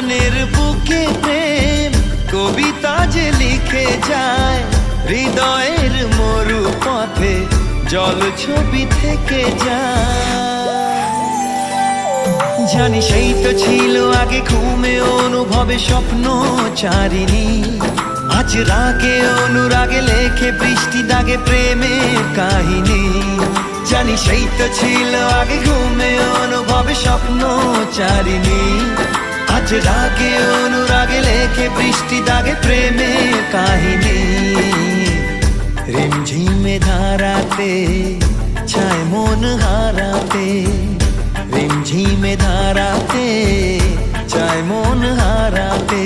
মনের বুকে প্রেম কবিতা যে লিখে যায়, হৃদয়ের মরু পথে জল ছবি থেকে যায়। জানি সেই তো ছিল আগে ঘুমে অনুভবে স্বপ্ন চারিণী, আজ রাগে অনুরাগে লেখে বৃষ্টি দাগে প্রেমের কাহিনী। জানি সেই তো ছিল আগে ঘুমে অনুভবে স্বপ্ন চারিণী, আজ রাগে অনুরাগে লেখে বৃষ্টি দাগে প্রেমের কাহিনী। রিমঝিমে ধারাতে ছায় মন হারাতে, রিমঝিমে ধারাতে চায় মন হারাতে।